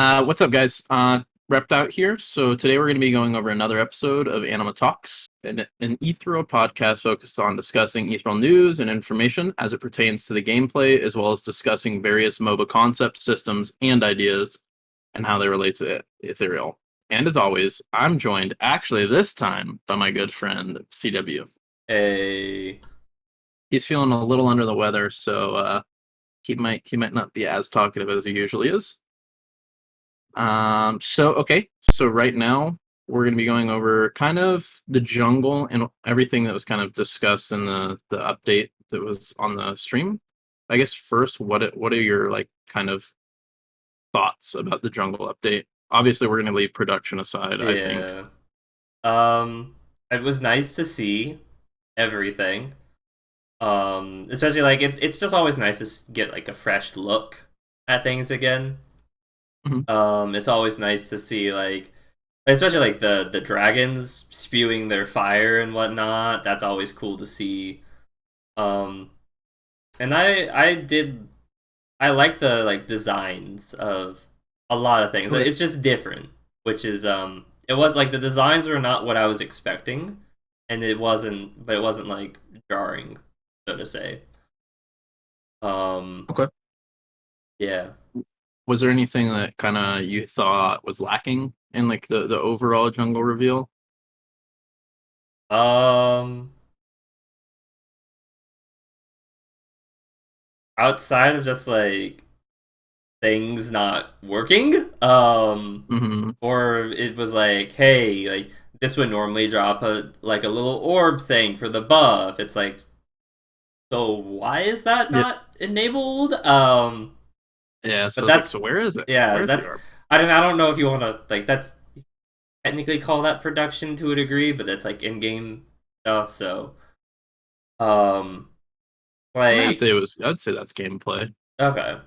What's up, guys? Repped out here. So today we're going to be going over another episode of Anima Talks, an Ethereal podcast focused on discussing Ethereal news and information as it pertains to the gameplay, as well as discussing various MOBA concepts, systems, and ideas, and how they relate to Ethereal. And as always, I'm joined, actually this time, by my good friend CW. Hey. He's feeling a little under the weather, so he might not be as talkative as he usually is. So right now we're going to be going over kind of the jungle and everything that was kind of discussed in the update that was on the stream. I guess first, what are your like kind of thoughts about the jungle update? Obviously, we're going to leave production aside, I think. Yeah. It was nice to see everything. Especially like it's just always nice to get like a fresh look at things again. Mhm. It's always nice to see like especially like the dragons spewing their fire and whatnot. That's always cool to see. Um and I like the like designs of a lot of things. Okay. It's just different, which is it was like the designs were not what I was expecting, and it wasn't like jarring, so to say. Um Okay. yeah. Was there anything that kind of you thought was lacking in like the overall jungle reveal? Um Outside of just like things not working, Mm-hmm. or it was like, hey, like this would normally drop a like a little orb thing for the buff. It's like, so why is that Yeah. not enabled? Yeah. So But I was like, that's so where is it? yeah, Where's the that's orb? I don't know if you want to like that's technically call that production to a degree, but that's like in-game stuff. So um I mean, like I'd say that's gameplay. okay.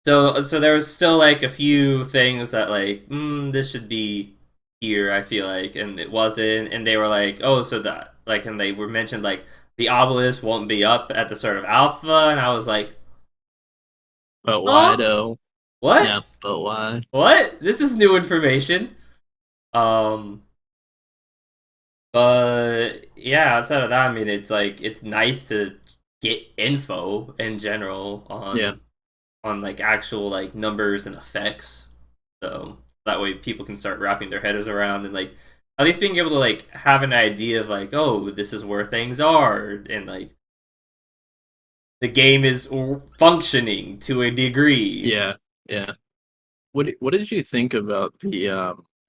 So there was still like a few things that like this should be here, I feel like, and it wasn't, and they were like, oh, so that like, and they were mentioned like the obelisk won't be up at the start of alpha, and I was like, But why oh, though? what? Yeah, but why? What? This is new information. Um, but yeah, outside of that, I mean, it's like it's nice to get info in general Yeah. on like actual like numbers and effects. So that way people can start wrapping their heads around and like at least being able to like have an idea of like, oh, this is where things are and like the game is functioning to a degree. Yeah. Yeah. What did you think about the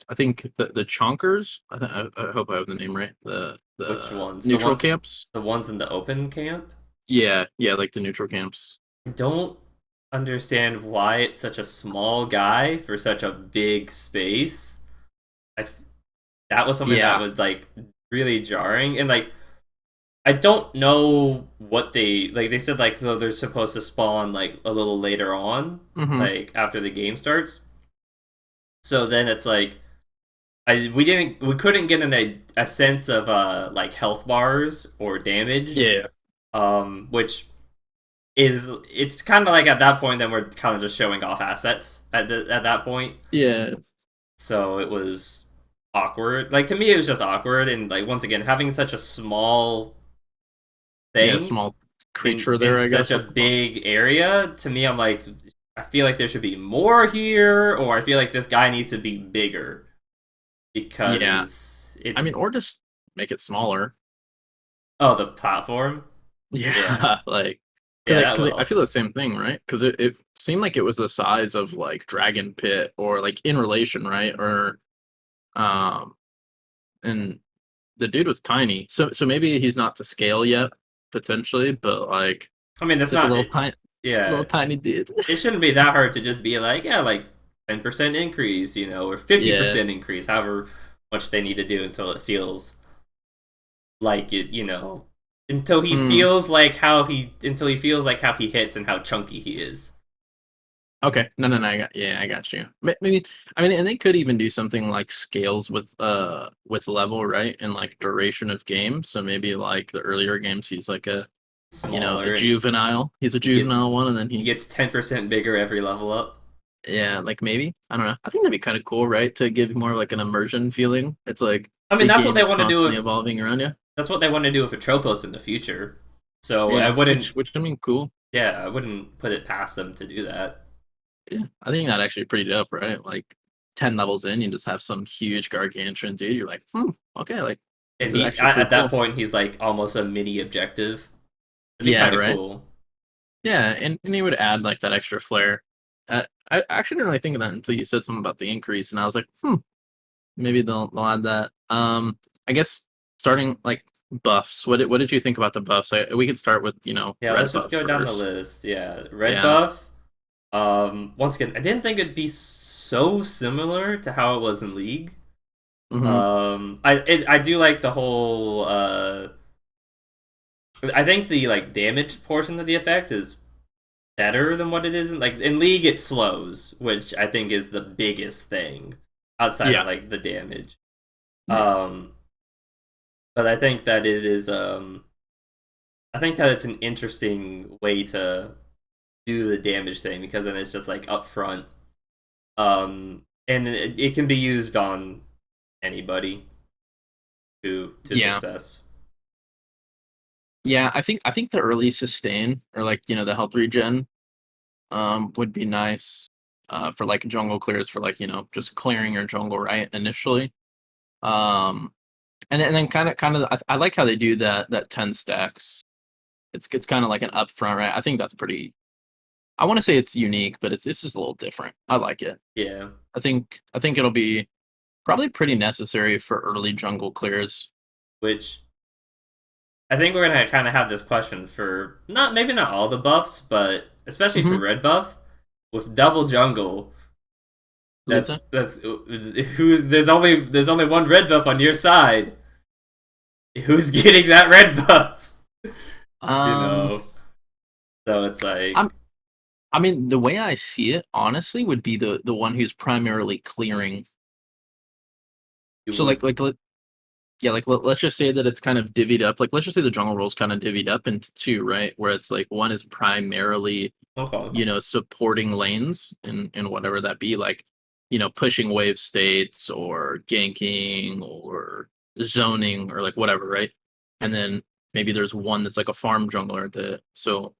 I think the chonkers? I hope I have the name right. Which The ones? neutral camps? The ones in the open camp? Yeah, yeah, like the neutral camps. I don't understand why it's such a small guy for such a big space. I, that was something that Yeah. was like really jarring and like I don't know what they like. They said like they're supposed to spawn like a little later on, Mm-hmm. like after the game starts. So then it's like we couldn't get a sense of like health bars or damage, Yeah. which is it's kind of like at that point then we're kind of just showing off assets at that point. Yeah. So it was awkward. Like to me, it was just awkward, and like once again having such a small Yeah, thing small creature in there, I such guess. a big area, to me, I'm like, I feel like there should be more here, or I feel like this guy needs to be bigger Yeah. because I it's mean, or just make it smaller. oh the platform, yeah, Yeah, like yeah, that would I feel also the same thing, right? Because it seemed like it was the size of like Dragon Pit or like in relation, right? Or um, and the dude was tiny, so maybe he's not to scale yet, potentially, but like I mean that's just a not it, little yeah, tiny dude. it shouldn't be that hard to just be like yeah like 10% increase, you know, or fifty Yeah. percent increase, however much they need to do until it feels like it, you know, Mm, until he feels like how he hits and how chunky he is. okay. No, no, no. I got you. Maybe I mean, and they could even do something like scales with level, right? And like duration of game. So maybe like the earlier games, he's like a Smaller and juvenile. He's a he gets juvenile one, and then he gets he's 10% bigger every level up. Yeah, like maybe. I don't know. I think that'd be kind of cool, right? To give more like an immersion feeling. It's like I mean, the that's what game they is want to do constantly with evolving around you. that's what they want to do with Atropos in the future. So I Yeah, wouldn't, which I mean, cool. yeah, I wouldn't put it past them to do that. Yeah, I think that actually pretty dope, right? Like 10 levels in, you just have some huge gargantuan dude. You're like, okay, like this And is he actually pretty at that cool. point he's like almost a mini objective. It'd be Yeah, kind of right. cool. Yeah, and he would add like that extra flair. I actually didn't really think of that until you said something about the increase, and I was like, maybe they'll add that. I guess starting like buffs. What did you think about the buffs? We could start with Yeah, red let's just buff go down the first. list. Yeah, red Yeah. buff. Once again, I didn't think it'd be so similar to how it was in League. Hmm. I do like the whole. I think the like damage portion of the effect is better than what it is in League. It slows, which I think is the biggest thing outside of Yeah. like the damage. Yeah. Um, but I think that it is. I think that it's an interesting way to do the damage thing because then it's just like upfront. And it can be used on anybody to Yeah. success. Yeah. I think the early sustain or like the health regen would be nice for like jungle clears for like just clearing your jungle right initially. Um, and then kind of I like how they do that 10 stacks. It's kind of like an upfront, right? I think that's pretty. I want to say it's unique, but it's just a little different. I like it. Yeah, I think it'll be probably pretty necessary for early jungle clears. which I think we're gonna kind of have this question for not maybe not all the buffs, but especially for Mm-hmm. red buff with double jungle. Lisa. That's who's there's only one red buff on your side. Who's getting that red buff? You Um, know, so it's I'm. like I mean, the way I see it, honestly, would be the one who's primarily clearing. you So would yeah, like let's just say that it's kind of divvied up. Like let's just say the jungle role's kind of divvied up into two, right? Where it's like one is primarily okay. supporting lanes and whatever that be, like pushing wave states or ganking or zoning or like whatever, right? And then maybe there's one that's like a farm jungler that so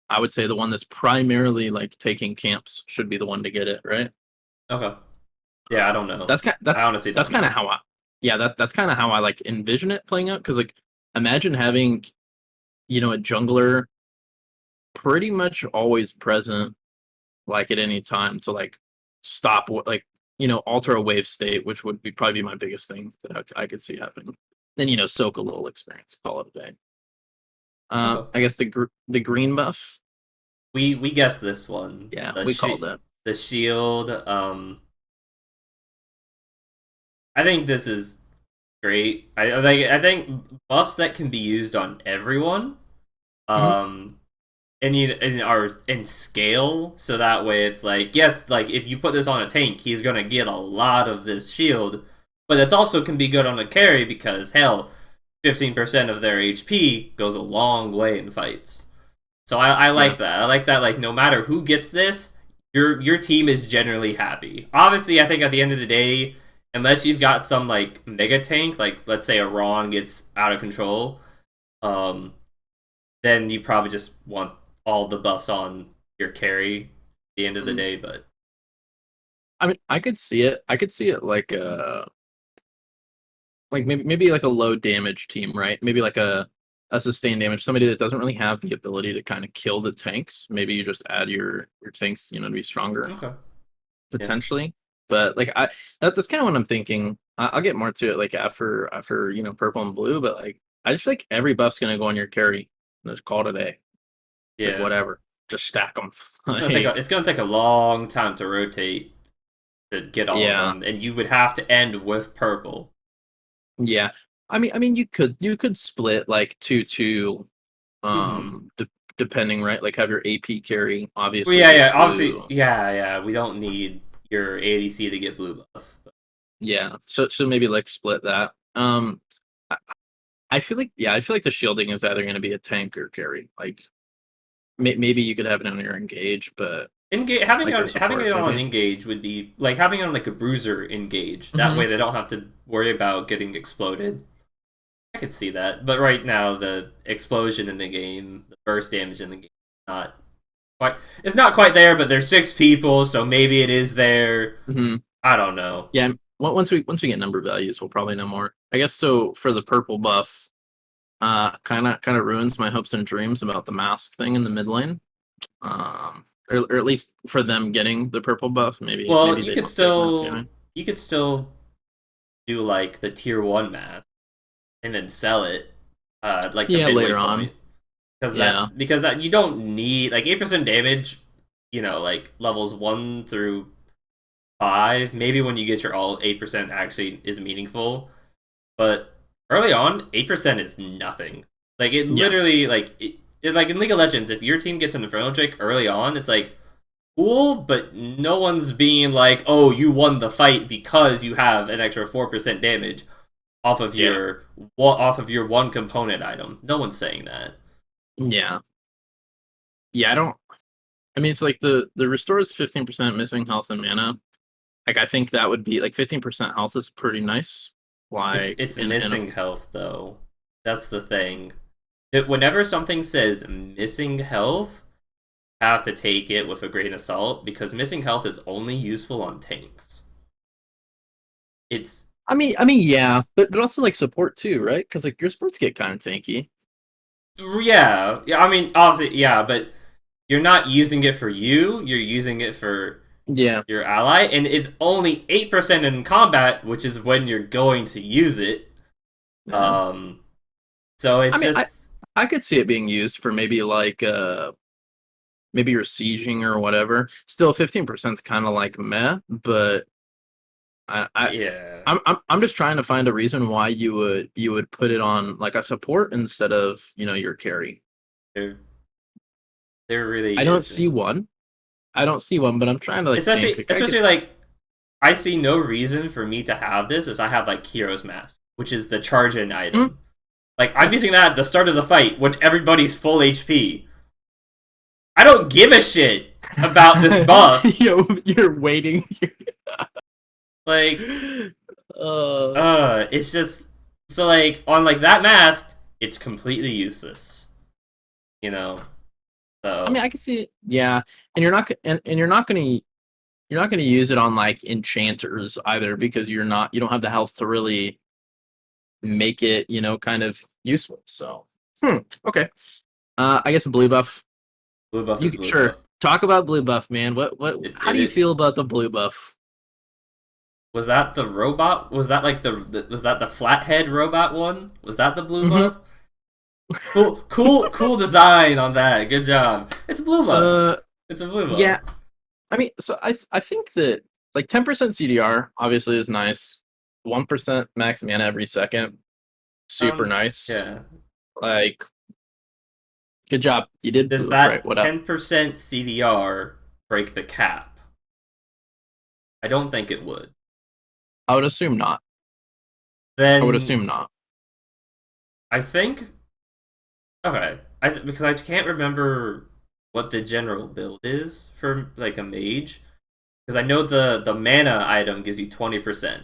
I would say the one that's primarily like taking camps should be the one to get it, right? Okay. Yeah, I don't know. That's kind that I honestly that's don't kind of know. how I yeah that's kind of how I like envision it playing out because like imagine having a jungler pretty much always present like at any time to like stop what like alter a wave state, which would be probably be my biggest thing that I could see happening. Then soak a little experience, call it a day. Okay. I guess the green buff. We guessed this one. Yeah, we called it. The shield. I think this is great. I think buffs that can be used on everyone. Hmm. Um, and are in scale, so that way it's like yes, like if you put this on a tank, he's gonna get a lot of this shield, but it's also can be good on a carry because hell, 15% of their HP goes a long way in fights. So I Yeah. like that. I like that. Like no matter who gets this, your team is generally happy. Obviously, I think at the end of the day, unless you've got some like mega tank, like let's say a Ron gets out of control, um, then you probably just want all the buffs on your carry at the end of the Mhm. day. But I mean, I could see it. I could see it like maybe like a low damage team, right? Maybe like a sustained damage, somebody that doesn't really have the ability to kind of kill the tanks. Maybe you just add your tanks, to be stronger okay, yeah, potentially. But like that's kind of what I'm thinking. I'll get more to it like after purple and blue. But like I just feel like every buff's gonna go on your carry. Just call it a day. Like yeah. whatever, just stack them. It's Like it's gonna take a long time to rotate to get all of yeah, them, and you would have to end with purple. yeah. I mean, you could split like 2-2, Mm-hmm. depending, right? Like have your AP carry Well, obviously yeah, get yeah. Obviously, blue. yeah. We don't need your ADC to get blue buff. Yeah, so maybe like split that. I, I feel like the shielding is either going to be a tank or carry. Like maybe you could have it on your engage, but Having like their having support it on maybe. engage would be like having it on like a bruiser engage. That Hmm. way they don't have to worry about getting exploded. I could see that, but right now the explosion in the game, the burst damage in the game, not quite. It's not quite there, but there's 6 people, so maybe it is there. Hmm. I don't know. Yeah. Once we get number values, we'll probably know more. I guess so. For the purple buff, kind of ruins my hopes and dreams about the mask thing in the mid lane. Or at least for them getting the purple buff. Maybe Well, they don't take mask anyway. you could still do like the tier 1 math and then sell it, like the Yeah, midway later point, on. Yeah. because that you don't need like 8% damage. You know, like levels 1 through 5. Maybe when you get your all 8% actually is meaningful, but early on 8% is nothing. Like it Yeah. literally like in League of Legends, if your team gets an Inferno Drake early on, it's like cool, but no one's being like, "Oh, you won the fight because you have an extra 4% damage Yeah. off of your one component item." No one's saying that. Yeah. Yeah. I don't. I mean, it's like the restores 15% missing health and mana. Like I think that would be like 15% health is pretty nice. Like It's in a missing health though. That's the thing. Whenever something says missing health, have to take it with a grain of salt because missing health is only useful on tanks. It's yeah, but also like support too, right? Because like your supports get kind of tanky. yeah. I mean, obviously, yeah, but you're not using it for you. You're using it for Yeah. your ally, and it's only 8% in combat, which is when you're going to use it. Yeah. Um, so I it's mean, just I could see it being used for maybe like maybe you're sieging or whatever. Still, 15% is kind of like meh, but I, I yeah. I'm just trying to find a reason why you would put it on like a support instead of your carry. There, there really I don't see isn't. one. I don't see one, but I'm trying to like think. Like, I could. Especially like I see no reason for me to have this if I have like Hero's Mask, which is the charge in Hmm, item. Like I'm yeah. using that at the start of the fight when everybody's full HP. I don't give a shit about this buff. You're waiting. Like, uh, it's just so like on like that mask, it's completely useless. You know. I mean, So I can see it. Yeah, and and you're not gonna use it on like enchanters either because you don't have the health to really make it kind of useful. So okay. I guess blue buff. blue buff You is blue sure buff. talk about blue buff, man. What? It's How do you it feel about the blue buff? Was that the robot? Was that like was that the flathead robot one? Was that the blue Hmm. buff? Cool design on that. Good job. It's a blue buff. Uh, It's a blue buff. yeah. I mean, so I think that like 10% CDR obviously is nice. 1% max mana every second, super nice. Yeah. Like, good job. You did Does move right. that What up? 10% CDR break the cap? I don't think it would. I would assume not. I would Then assume not. I think okay. Because I can't remember what the general build is for like a mage. Because I know the mana item gives you 20%.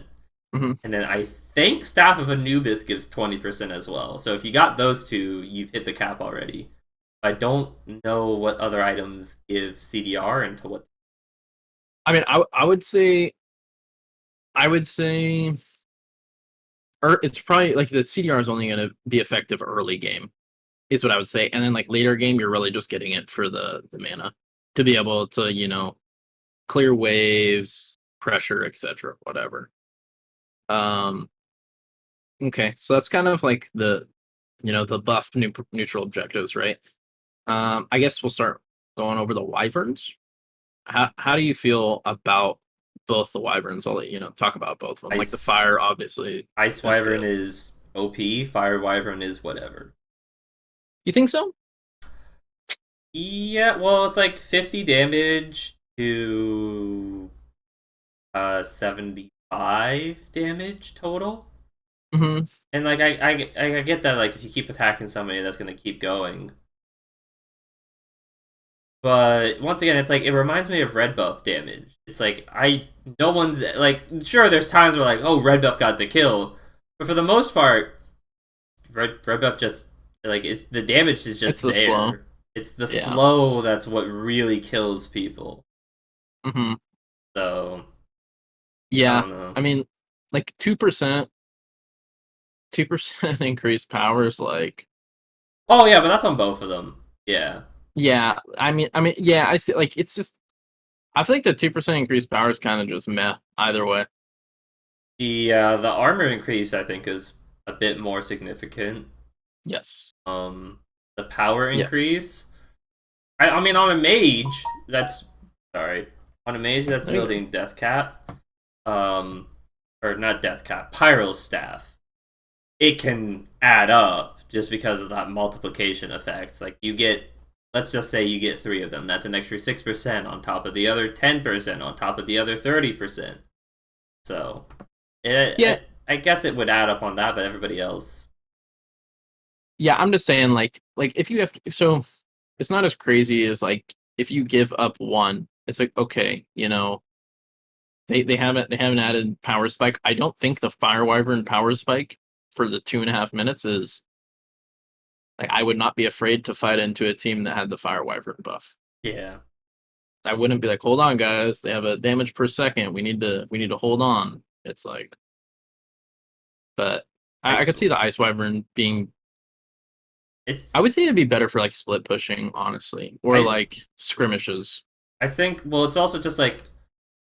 Hmm. And then I think Staff of Anubis gives 20% as well. So if you got those two, you've hit the cap already. I don't know what other items give CDR and to what. I mean, I would say, it's probably like the CDR is only going to be effective early game, is what I would say, and then like later game, you're really just getting it for the mana to be able to clear waves, pressure, etc., whatever. Um, okay, so that's kind of like the buff neutral objectives, right? I guess we'll start going over the wyverns. How do you feel about both the wyverns? I'll let talk about both of them. Like the Ice fire, obviously, Ice is Wyvern good. is OP, Fire Wyvern is whatever. You think so? Yeah, well, it's like 50 damage to 75 damage total. Hmm. And like I get that like if you keep attacking somebody that's gonna keep going. But once again, it's like it reminds me of red buff damage. It's like no one's like sure there's times where like oh red buff got the kill, but for the most part, red buff just like it's the damage is It's just the slow. there. It's the Yeah. slow that's what really kills people. Hmm. So I Yeah. don't know. I mean, like 2% increased power is like, Oh yeah, but that's on both of them. Yeah. yeah. Yeah. I see. Like, it's just. I feel like the 2% increased power is kind of just meh either way. The armor increase I think is a bit more significant. Yes. The power Yes. increase. I mean on a mage that's sorry on a mage that's There you go. wielding death cap, um, or not death cap, pyro staff. It can add up just because of that multiplication effect. Like you get, let's just say you get 3 of them. That's an extra 6% on top of the other 10% on top of the other 30%. So, Yeah. I guess it would add up on that, but everybody else, Yeah. I'm just saying, like if you have so it's not as crazy as like if you give up one, it's like okay, they haven't added power spike. I don't think the Fire Wyvern power spike for the 2.5 minutes is like I would not be afraid to fight into a team that had the Fire Wyvern buff. yeah. I wouldn't be like, hold on, guys, they have a damage per second. We need to hold on. It's like, but I I could see the Ice Wyvern being. it's I would say it'd be better for like split pushing, honestly, or I like skirmishes. I think well, it's also just like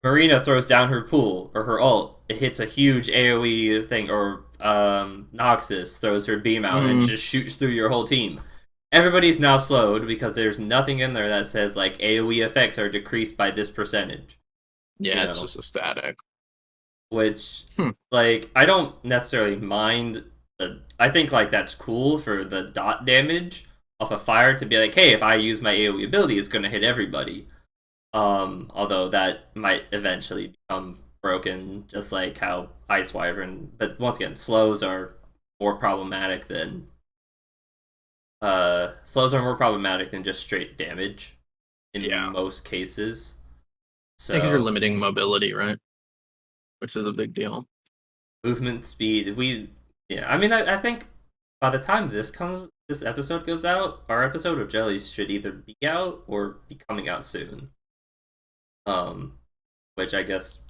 Marina throws down her pool or her ult, it hits a huge AoE thing, or Noxus throws her beam out and Mm, just shoots through your whole team. Everybody's now slowed because there's nothing in there that says like AoE effects are decreased by this percentage, you yeah, it's know, just a static. which Hmm. like I don't necessarily mind. I think like that's cool for the dot damage off a fire to be like, hey, if I use my AoE ability, it's going to hit everybody. Although that might eventually become broken, just like how Ice Wyvern. But once again, more problematic than slows are more problematic than just straight damage in Yeah, most cases. because you're So limiting mobility, right? Which is a big deal. movement speed, yeah. I mean, I think by the time this episode goes out, our episode of Jellies should either be out or be coming out soon. Um, which I guess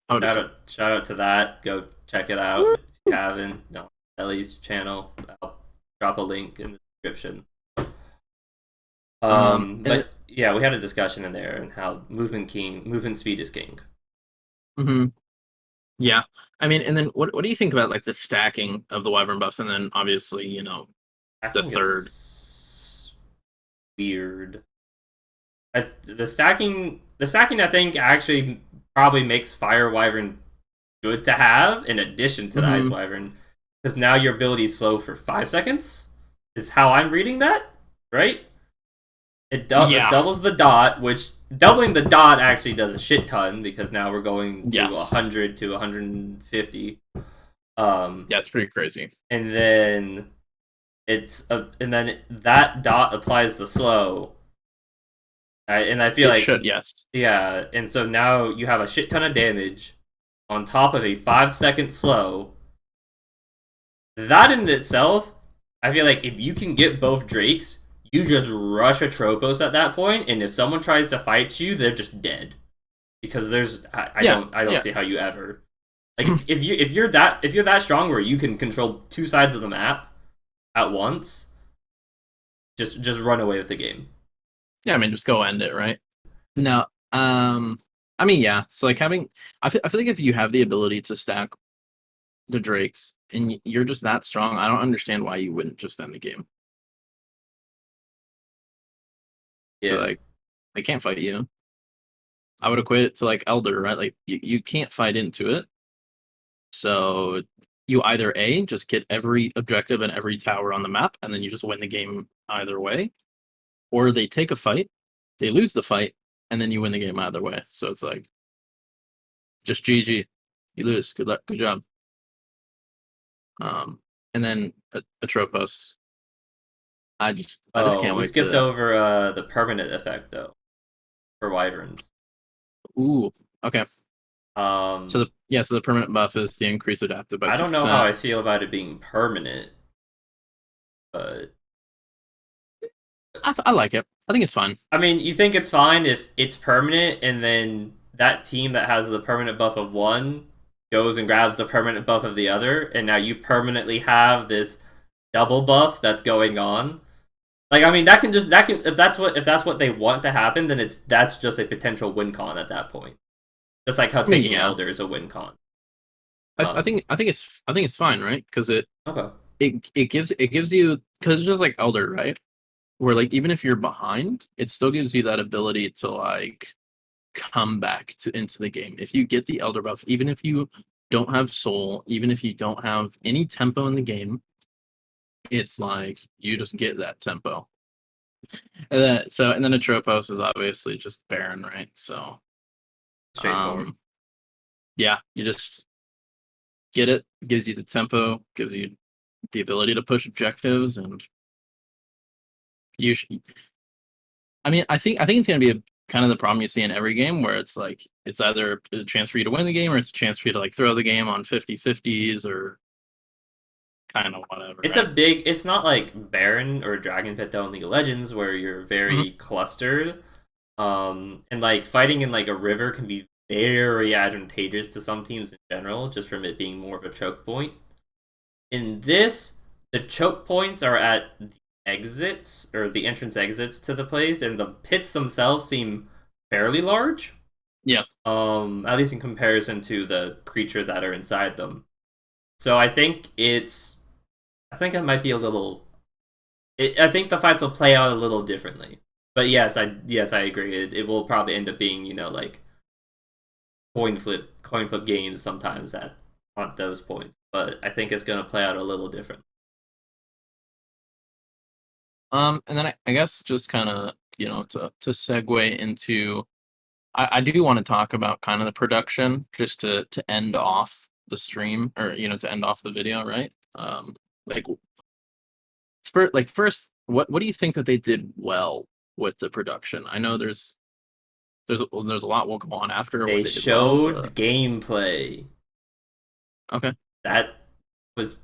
I would assume. shout out to that. Go check it out if you haven't. No, Ellie's channel. I'll drop a link in the description. And But yeah, we had a discussion in there and how movement speed is king. mhm. Yeah, I mean, and then what do you think about like the stacking of the Wyvern buffs, and then obviously I the think third. it's weird. The stacking, I think actually probably makes Fire Wyvern good to have in addition to the Ice Hmm. Wyvern, because now your ability is slow for 5 seconds. Is how I'm reading that, right? It Yeah. doubles the dot, which doubling the dot actually does a shit ton because now we're going to Yes. 100 to 150. Yeah, it's pretty crazy. And then and then that dot applies the slow. And I feel It like should. Yes. yeah, and so now you have a shit ton of damage on top of a 5 second slow. That in itself, I feel like if you can get both Drakes, you just rush a Tropos at that point, and if someone tries to fight you, they're just dead. Because Yeah. I don't Yeah. see how you ever like if you're that strong where you can control 2 sides of the map at once, just run away with the game. Yeah. I mean, just go end it, right? No. I mean, yeah. So like having, I feel like if you have the ability to stack the Drakes and you're just that strong, I don't understand why you wouldn't just end the game. But Yeah. like they can't fight you. I would equate it to like Elder, right? Like you can't fight into it. So you either A, just get every objective and every tower on the map, and then you just win the game either way, or they take a fight, they lose the fight, and then you win the game either way. So it's like just GG. You lose. Good luck. Good job. And then Atropos. I just Oh, can't we wait skipped to. over the permanent effect though for Wyverns. Ooh, okay. So Um, the permanent buff is the increase adapted by I two don't know how percent. I feel about it being permanent, but I like it. I think it's fine. I mean, you think it's fine if it's permanent, and then that team that has the permanent buff of one goes and grabs the permanent buff of the other, and now you permanently have this double buff that's going on. Like, I mean, that can if that's what they want to happen, then that's just a potential win con at that point. Just like how I mean, taking yeah. Elder is a win con. I think it's fine, right? Because it Okay. it it gives you, because it's just like Elder, right? Where like even if you're behind, it still gives you that ability to like come back into the game. If you get the Elder buff, even if you don't have Soul, even if you don't have any tempo in the game, it's like you just get that tempo. And then Atropos is obviously just Baron, right? So Straightforward. um yeah, you just get it, gives you the tempo, gives you the ability to push objectives, and you should, I mean, I think it's gonna be a kind of the problem you see in every game, where it's like it's either a chance for you to win the game, or it's a chance for you to like throw the game on 50-50s, or kind of whatever, It's a right? big. It's not like Baron or Dragon Pit though in League of Legends where you're Hmm. very clustered. And like fighting in like a river can be very advantageous to some teams in general, just from it being more of a choke point. In this, the choke points are at the exits or the entrance exits to the place, and the pits themselves seem fairly large. Yeah. At least in comparison to the creatures that are inside them. So I think I think it might be a little. I think the fights will play out a little differently. But yes, I agree. It will probably end up being like coin flip games sometimes at those points. But I think it's going to play out a little different. And then I guess just kind of to segue into, I do want to talk about kind of the production, just to end off the stream, or to end off the video, right? Like first, what do you think that they did well with the production? I know there's a lot will go on after what They they did well, showed but gameplay okay, that was.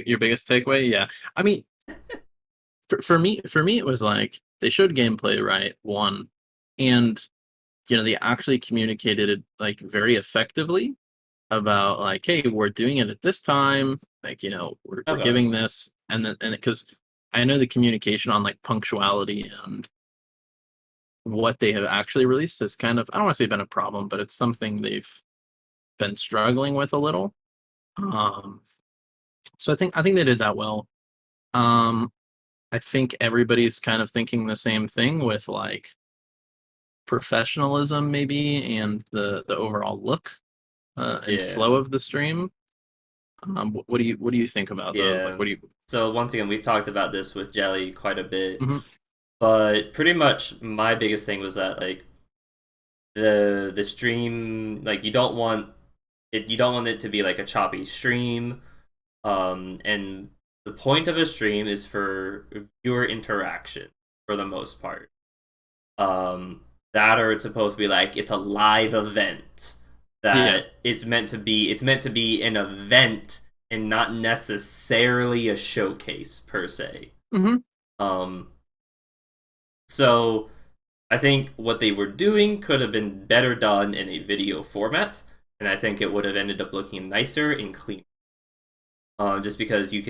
your biggest takeaway, yeah. I mean, for me, it was like they showed gameplay, right? One, and they actually communicated it like very effectively about like, hey, we're doing it at this time, like we're Okay. giving this, and because I know the communication on like punctuality and what they have actually released is kind of, I don't want to say been a problem, but it's something they've been struggling with a little. Um, so I think they did that well. Um, I think everybody's kind of thinking the same thing with like professionalism maybe, and the overall look and Yeah. flow of the stream. What do you think about those? Like, Yeah. what do you? So once again, we've talked about this with Jelly quite a bit, Mhm. but pretty much my biggest thing was that like the stream, like you don't want it to be like a choppy stream. And the point of a stream is for viewer interaction for the most part. That or it's supposed to be like it's a live event Yeah. that it's meant to be an event and not necessarily a showcase per se. Hmm. Um, so I think what they were doing could have been better done in a video format, and I think it would have ended up looking nicer and clean. Just because you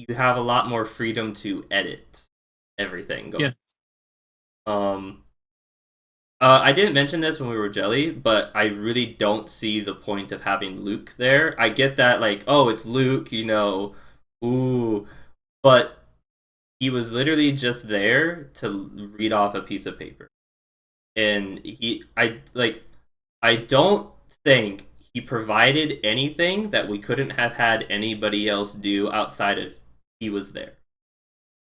have a lot more freedom to edit everything going. Yeah. Um, I didn't mention this when we were Jelly, but I really don't see the point of having Luke there. I get that, like, oh, it's Luke, ooh, but he was literally just there to read off a piece of paper, and I don't think he provided anything that we couldn't have had anybody else do outside of he was there.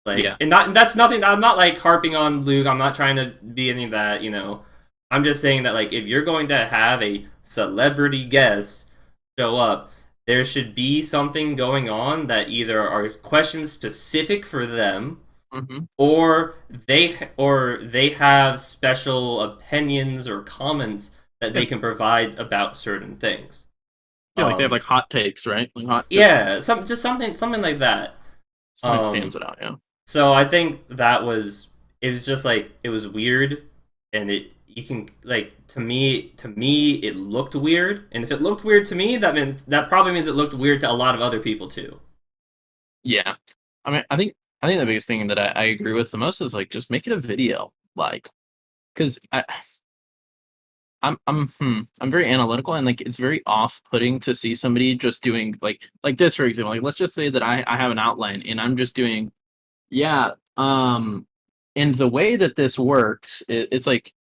Like, Yeah. and not that's nothing. I'm not like harping on Luke. I'm not trying to be any of that. I'm just saying that like if you're going to have a celebrity guest show up, there should be something going on that either are questions specific for them, Hmm. or they have special opinions or comments that Yeah, they can provide about certain things. yeah, like they have Um, like hot takes, right? Like hot, yeah, just something like that. something Um, stands it out. Yeah, so I think that was it was just like it was weird, and it you can like to me it looked weird, and if it looked weird to me, that probably means it looked weird to a lot of other people too. yeah. I mean, I think the biggest thing that I agree with the most is like just make it a video, like because I'm very analytical and like it's very off-putting to see somebody just doing like this for example. Like let's just say that I have an outline and I'm just doing yeah and the way that this works it's like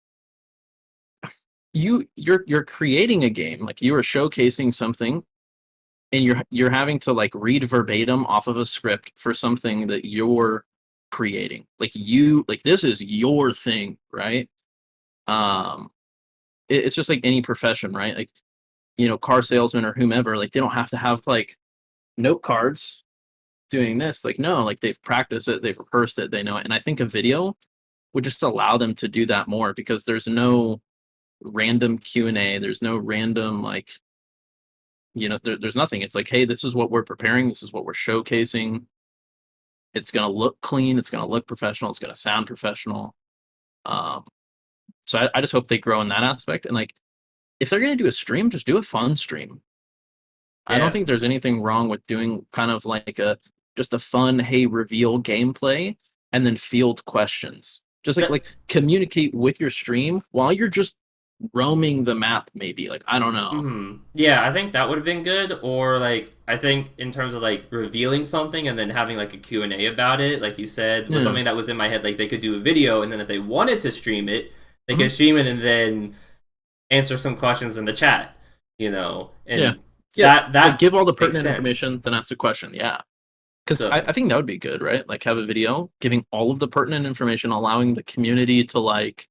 you're creating a game like you are showcasing something and you're having to like read verbatim off of a script for something that you're creating like this is your thing, right? um it's just like any profession, right? Like car salesmen or whomever, like they don't have to have like note cards doing this. Like no, like they've practiced it, they've rehearsed it, they know it. And I think a video would just allow them to do that more because there's no random Q&A, there's no random like there's nothing. It's like, hey, this is what we're preparing, this is what we're showcasing. It's going to look clean, it's going to look professional, it's going to sound professional. um so I just hope they grow in that aspect. And like if they're going to do a stream, just do a fun stream. I don't Yeah, think there's anything wrong with doing kind of like a just a fun, hey, reveal gameplay and then field questions. Just that like communicate with your stream while you're just roaming the map, maybe. Like I don't know. Yeah, I think that would have been good. Or like, I think in terms of like revealing something and then having like a Q&A about it, like you said, was Yeah. something that was in my head. Like they could do a video, and then if they wanted to stream it, they Hmm. could stream it and then answer some questions in the chat. Yeah. And Yeah. Like that give all the makes pertinent sense. information, then ask a question. Yeah. Because I So think that would be good, right? Like have a video giving all of the pertinent information, allowing the community to like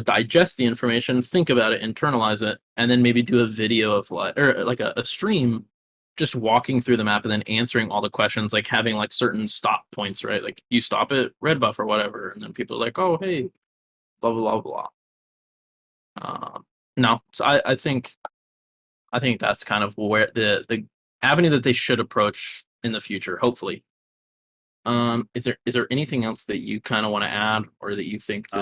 digest the information, think about it, internalize it, and then maybe do a video of like or like a stream just walking through the map and then answering all the questions, like having like certain stop points, right? Like you stop at red buff or whatever, and then people are like, oh hey, blah blah blah blah. No, so I think that's kind of where the avenue that they should approach in the future, hopefully. Is there anything else that you kind of want to add or that you think that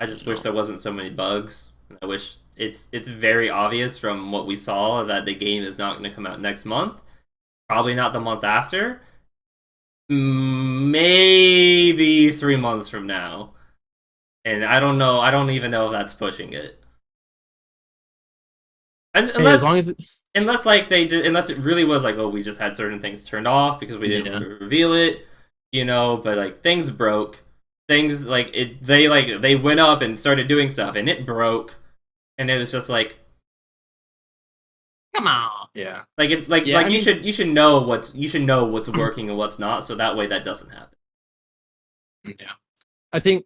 I you just wish know there wasn't so many bugs. I wish it's very obvious from what we saw that the game is not going to come out next month. Probably not the month after. Maybe 3 months from now. And I don't know. I don't even know if that's pushing it. hey, as Unless long as unless like unless it really was like, oh, we just had certain things turned off because we didn't yeah. reveal it, but like things broke. Things like they went up and started doing stuff and it broke, and it was just Come on. Yeah. like if like Yeah, like I mean, you should know what's working and what's not, so that way that doesn't happen. yeah. I think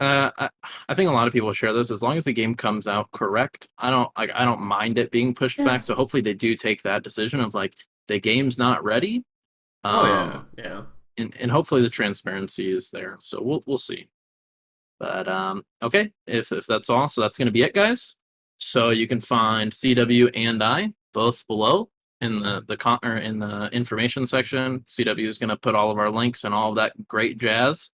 I think a lot of people share this. As long as the game comes out correct, I don't mind it being pushed Yeah. back. So hopefully they do take that decision of like the game's not ready. Oh yeah, Um yeah. and hopefully the transparency is there. So we'll see. But okay, if that's all, so that's gonna be it, guys. So you can find CW and I both below in the con or in the information section. CW is gonna put all of our links and all of that great jazz.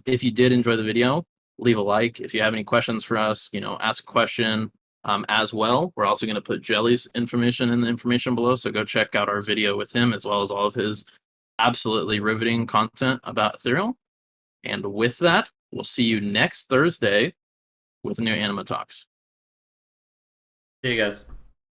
If you did enjoy the video, leave a like. If you have any questions for us, ask a question as well. We're also going to put Jelly's information in the information below, so go check out our video with him as well as all of his absolutely riveting content about Ethereal. And with that, we'll see you next Thursday with new Anima Talks. See you guys.